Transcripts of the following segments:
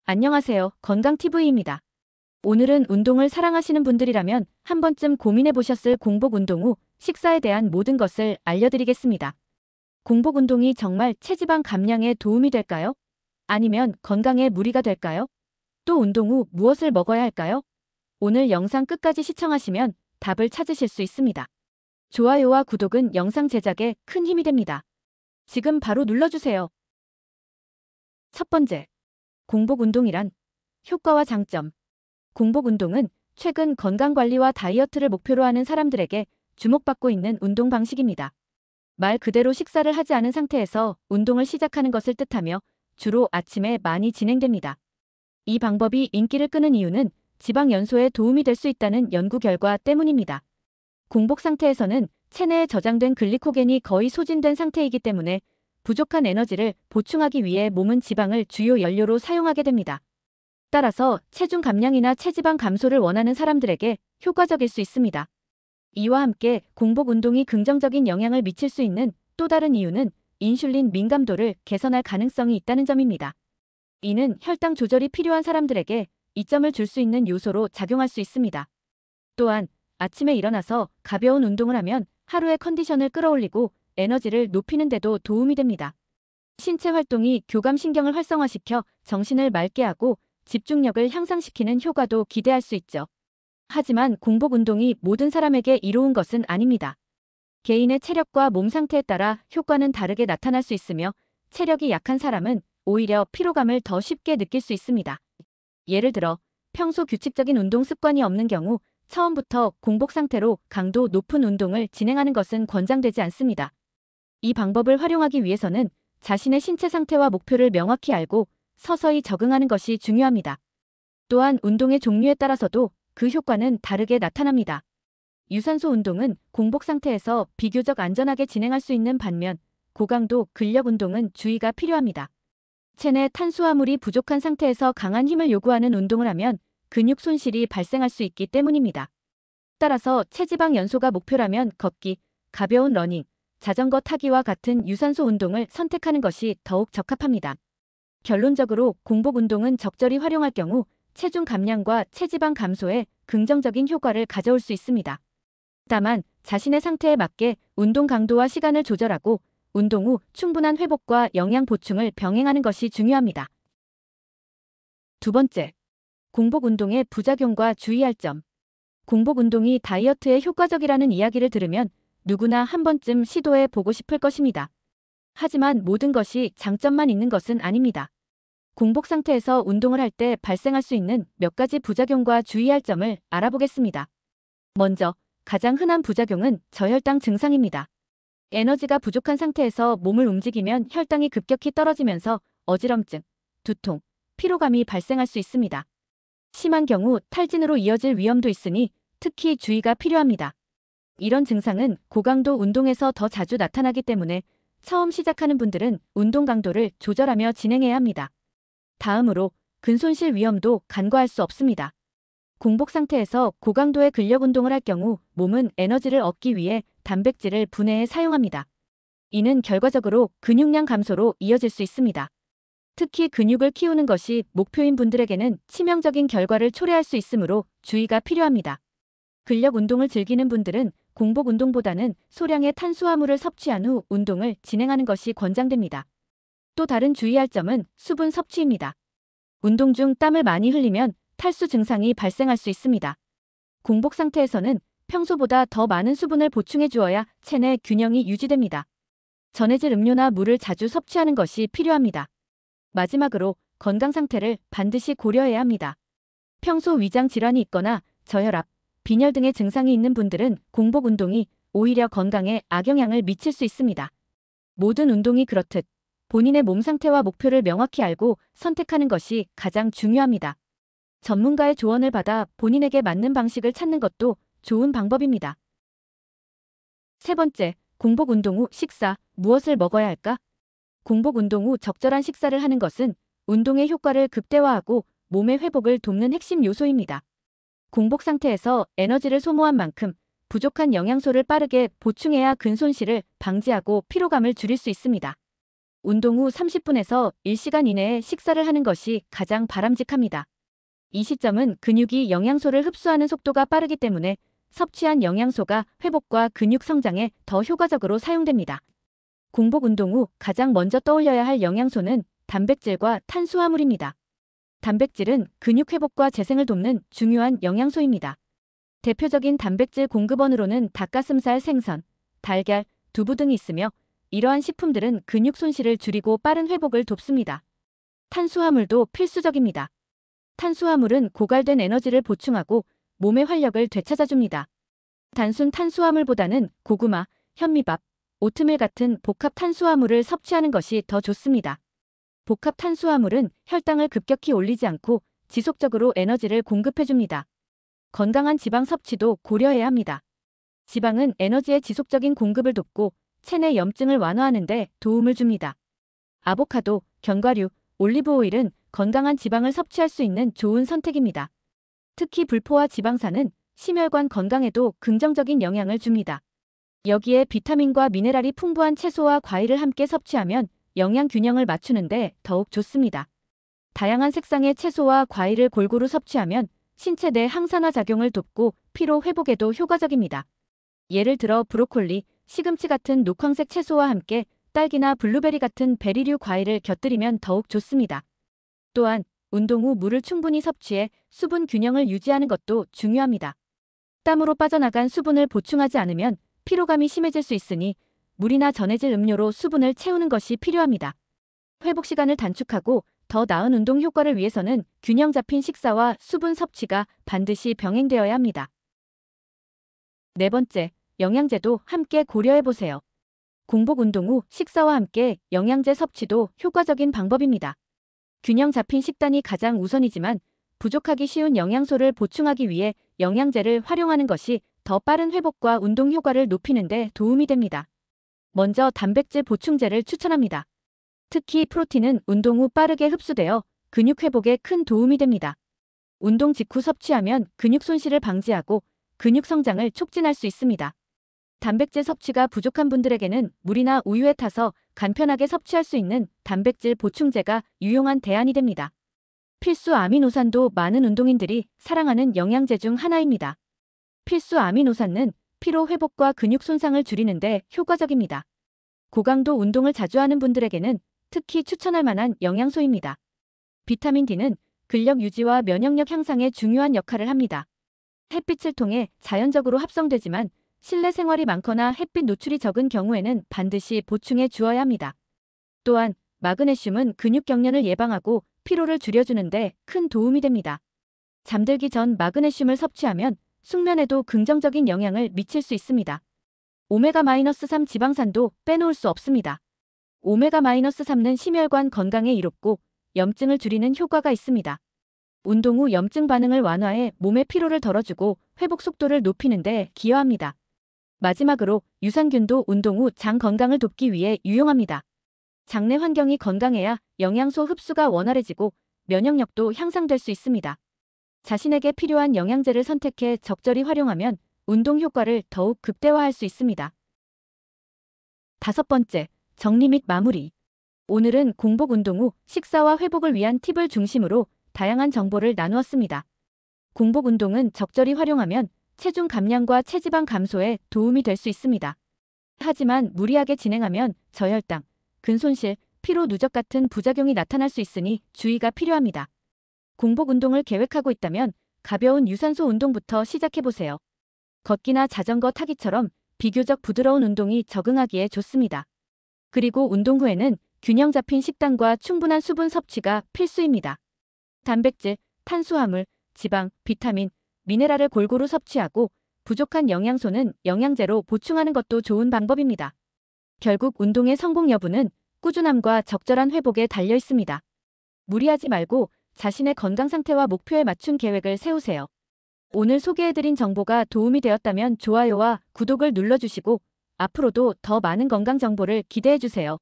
안녕하세요. 건강TV입니다. 오늘은 운동을 사랑하시는 분들이라면 한 번쯤 고민해 보셨을 공복 운동 후 식사에 대한 모든 것을 알려드리겠습니다. 공복 운동이 정말 체지방 감량에 도움이 될까요? 아니면 건강에 무리가 될까요? 또 운동 후 무엇을 먹어야 할까요? 오늘 영상 끝까지 시청하시면 답을 찾으실 수 있습니다. 좋아요와 구독은 영상 제작에 큰 힘이 됩니다. 지금 바로 눌러주세요. 첫 번째, 공복 운동이란 효과와 장점. 공복 운동은 최근 건강관리와 다이어트를 목표로 하는 사람들에게 주목받고 있는 운동 방식입니다. 말 그대로 식사를 하지 않은 상태에서 운동을 시작하는 것을 뜻하며 주로 아침에 많이 진행됩니다. 이 방법이 인기를 끄는 이유는 지방 연소에 도움이 될 수 있다는 연구 결과 때문입니다. 공복 상태에서는 체내에 저장된 글리코겐이 거의 소진된 상태이기 때문에 부족한 에너지를 보충하기 위해 몸은 지방을 주요 연료로 사용하게 됩니다. 따라서 체중 감량이나 체지방 감소를 원하는 사람들에게 효과적일 수 있습니다. 이와 함께 공복 운동이 긍정적인 영향을 미칠 수 있는 또 다른 이유는 인슐린 민감도를 개선할 가능성이 있다는 점입니다. 이는 혈당 조절이 필요한 사람들에게 이점을 줄 수 있는 요소로 작용할 수 있습니다. 또한 아침에 일어나서 가벼운 운동을 하면 하루의 컨디션을 끌어올리고 에너지를 높이는 데도 도움이 됩니다. 신체 활동이 교감신경을 활성화시켜 정신을 맑게 하고 집중력을 향상시키는 효과도 기대할 수 있죠. 하지만 공복 운동이 모든 사람에게 이로운 것은 아닙니다. 개인의 체력과 몸 상태에 따라 효과는 다르게 나타날 수 있으며 체력이 약한 사람은 오히려 피로감을 더 쉽게 느낄 수 있습니다. 예를 들어 평소 규칙적인 운동 습관이 없는 경우 처음부터 공복 상태로 강도 높은 운동을 진행하는 것은 권장되지 않습니다. 이 방법을 활용하기 위해서는 자신의 신체 상태와 목표를 명확히 알고 서서히 적응하는 것이 중요합니다. 또한 운동의 종류에 따라서도 그 효과는 다르게 나타납니다. 유산소 운동은 공복 상태에서 비교적 안전하게 진행할 수 있는 반면 고강도 근력 운동은 주의가 필요합니다. 체내 탄수화물이 부족한 상태에서 강한 힘을 요구하는 운동을 하면 근육 손실이 발생할 수 있기 때문입니다. 따라서 체지방 연소가 목표라면 걷기, 가벼운 러닝, 자전거 타기와 같은 유산소 운동을 선택하는 것이 더욱 적합합니다. 결론적으로 공복 운동은 적절히 활용할 경우 체중 감량과 체지방 감소에 긍정적인 효과를 가져올 수 있습니다. 다만 자신의 상태에 맞게 운동 강도와 시간을 조절하고 운동 후 충분한 회복과 영양 보충을 병행하는 것이 중요합니다. 두 번째, 공복 운동의 부작용과 주의할 점. 공복 운동이 다이어트에 효과적이라는 이야기를 들으면 누구나 한 번쯤 시도해 보고 싶을 것입니다. 하지만 모든 것이 장점만 있는 것은 아닙니다. 공복 상태에서 운동을 할 때 발생할 수 있는 몇 가지 부작용과 주의할 점을 알아보겠습니다. 먼저 가장 흔한 부작용은 저혈당 증상입니다. 에너지가 부족한 상태에서 몸을 움직이면 혈당이 급격히 떨어지면서 어지럼증, 두통, 피로감이 발생할 수 있습니다. 심한 경우 탈진으로 이어질 위험도 있으니 특히 주의가 필요합니다. 이런 증상은 고강도 운동에서 더 자주 나타나기 때문에 처음 시작하는 분들은 운동 강도를 조절하며 진행해야 합니다. 다음으로 근손실 위험도 간과할 수 없습니다. 공복 상태에서 고강도의 근력 운동을 할 경우 몸은 에너지를 얻기 위해 단백질을 분해해 사용합니다. 이는 결과적으로 근육량 감소로 이어질 수 있습니다. 특히 근육을 키우는 것이 목표인 분들에게는 치명적인 결과를 초래할 수 있으므로 주의가 필요합니다. 근력 운동을 즐기는 분들은 공복 운동보다는 소량의 탄수화물을 섭취한 후 운동을 진행하는 것이 권장됩니다. 또 다른 주의할 점은 수분 섭취입니다. 운동 중 땀을 많이 흘리면 탈수 증상이 발생할 수 있습니다. 공복 상태에서는 평소보다 더 많은 수분을 보충해 주어야 체내 균형이 유지됩니다. 전해질 음료나 물을 자주 섭취하는 것이 필요합니다. 마지막으로 건강 상태를 반드시 고려해야 합니다. 평소 위장 질환이 있거나 저혈압, 빈혈 등의 증상이 있는 분들은 공복 운동이 오히려 건강에 악영향을 미칠 수 있습니다. 모든 운동이 그렇듯 본인의 몸 상태와 목표를 명확히 알고 선택하는 것이 가장 중요합니다. 전문가의 조언을 받아 본인에게 맞는 방식을 찾는 것도 좋은 방법입니다. 세 번째, 공복 운동 후 식사, 무엇을 먹어야 할까? 공복 운동 후 적절한 식사를 하는 것은 운동의 효과를 극대화하고 몸의 회복을 돕는 핵심 요소입니다. 공복 상태에서 에너지를 소모한 만큼 부족한 영양소를 빠르게 보충해야 근손실을 방지하고 피로감을 줄일 수 있습니다. 운동 후 30분에서 1시간 이내에 식사를 하는 것이 가장 바람직합니다. 이 시점은 근육이 영양소를 흡수하는 속도가 빠르기 때문에 섭취한 영양소가 회복과 근육 성장에 더 효과적으로 사용됩니다. 공복 운동 후 가장 먼저 떠올려야 할 영양소는 단백질과 탄수화물입니다. 단백질은 근육 회복과 재생을 돕는 중요한 영양소입니다. 대표적인 단백질 공급원으로는 닭가슴살 생선, 달걀, 두부 등이 있으며 이러한 식품들은 근육 손실을 줄이고 빠른 회복을 돕습니다. 탄수화물도 필수적입니다. 탄수화물은 고갈된 에너지를 보충하고 몸의 활력을 되찾아줍니다. 단순 탄수화물보다는 고구마, 현미밥, 오트밀 같은 복합 탄수화물을 섭취하는 것이 더 좋습니다. 복합 탄수화물은 혈당을 급격히 올리지 않고 지속적으로 에너지를 공급해줍니다. 건강한 지방 섭취도 고려해야 합니다. 지방은 에너지의 지속적인 공급을 돕고 체내 염증을 완화하는 데 도움을 줍니다. 아보카도, 견과류, 올리브오일은 건강한 지방을 섭취할 수 있는 좋은 선택입니다. 특히 불포화 지방산은 심혈관 건강에도 긍정적인 영향을 줍니다. 여기에 비타민과 미네랄이 풍부한 채소와 과일을 함께 섭취하면 영양 균형을 맞추는데 더욱 좋습니다. 다양한 색상의 채소와 과일을 골고루 섭취하면 신체 내 항산화 작용을 돕고 피로 회복에도 효과적입니다. 예를 들어 브로콜리, 시금치 같은 녹황색 채소와 함께 딸기나 블루베리 같은 베리류 과일을 곁들이면 더욱 좋습니다. 또한 운동 후 물을 충분히 섭취해 수분 균형을 유지하는 것도 중요합니다. 땀으로 빠져나간 수분을 보충하지 않으면 피로감이 심해질 수 있으니 물이나 전해질 음료로 수분을 채우는 것이 필요합니다. 회복 시간을 단축하고 더 나은 운동 효과를 위해서는 균형 잡힌 식사와 수분 섭취가 반드시 병행되어야 합니다. 네 번째, 영양제도 함께 고려해보세요. 공복 운동 후 식사와 함께 영양제 섭취도 효과적인 방법입니다. 균형 잡힌 식단이 가장 우선이지만 부족하기 쉬운 영양소를 보충하기 위해 영양제를 활용하는 것이 더 빠른 회복과 운동 효과를 높이는 데 도움이 됩니다. 먼저 단백질 보충제를 추천합니다. 특히 프로틴은 운동 후 빠르게 흡수되어 근육 회복에 큰 도움이 됩니다. 운동 직후 섭취하면 근육 손실을 방지하고 근육 성장을 촉진할 수 있습니다. 단백질 섭취가 부족한 분들에게는 물이나 우유에 타서 간편하게 섭취할 수 있는 단백질 보충제가 유용한 대안이 됩니다. 필수 아미노산도 많은 운동인들이 사랑하는 영양제 중 하나입니다. 필수 아미노산은 피로 회복과 근육 손상을 줄이는 데 효과적입니다. 고강도 운동을 자주 하는 분들에게는 특히 추천할 만한 영양소입니다. 비타민 D는 근력 유지와 면역력 향상에 중요한 역할을 합니다. 햇빛을 통해 자연적으로 합성되지만 실내 생활이 많거나 햇빛 노출이 적은 경우에는 반드시 보충해 주어야 합니다. 또한 마그네슘은 근육 경련을 예방하고 피로를 줄여주는 데 큰 도움이 됩니다. 잠들기 전 마그네슘을 섭취하면 숙면에도 긍정적인 영향을 미칠 수 있습니다. 오메가-3 지방산도 빼놓을 수 없습니다. 오메가-3는 심혈관 건강에 이롭고 염증을 줄이는 효과가 있습니다. 운동 후 염증 반응을 완화해 몸의 피로를 덜어주고 회복 속도를 높이는 데 기여합니다. 마지막으로 유산균도 운동 후 장 건강을 돕기 위해 유용합니다. 장내 환경이 건강해야 영양소 흡수가 원활해지고 면역력도 향상될 수 있습니다. 자신에게 필요한 영양제를 선택해 적절히 활용하면 운동 효과를 더욱 극대화할 수 있습니다. 다섯 번째, 정리 및 마무리. 오늘은 공복 운동 후 식사와 회복을 위한 팁을 중심으로 다양한 정보를 나누었습니다. 공복 운동은 적절히 활용하면 체중 감량과 체지방 감소에 도움이 될 수 있습니다. 하지만 무리하게 진행하면 저혈당, 근손실, 피로 누적 같은 부작용이 나타날 수 있으니 주의가 필요합니다. 공복 운동을 계획하고 있다면 가벼운 유산소 운동부터 시작해보세요. 걷기나 자전거 타기처럼 비교적 부드러운 운동이 적응하기에 좋습니다. 그리고 운동 후에는 균형 잡힌 식단과 충분한 수분 섭취가 필수입니다. 단백질, 탄수화물, 지방, 비타민, 미네랄을 골고루 섭취하고 부족한 영양소는 영양제로 보충하는 것도 좋은 방법입니다. 결국 운동의 성공 여부는 꾸준함과 적절한 회복에 달려 있습니다. 무리하지 말고 자신의 건강 상태와 목표에 맞춘 계획을 세우세요. 오늘 소개해드린 정보가 도움이 되었다면 좋아요와 구독을 눌러주시고 앞으로도 더 많은 건강 정보를 기대해주세요.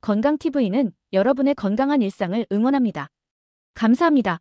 건강TV는 여러분의 건강한 일상을 응원합니다. 감사합니다.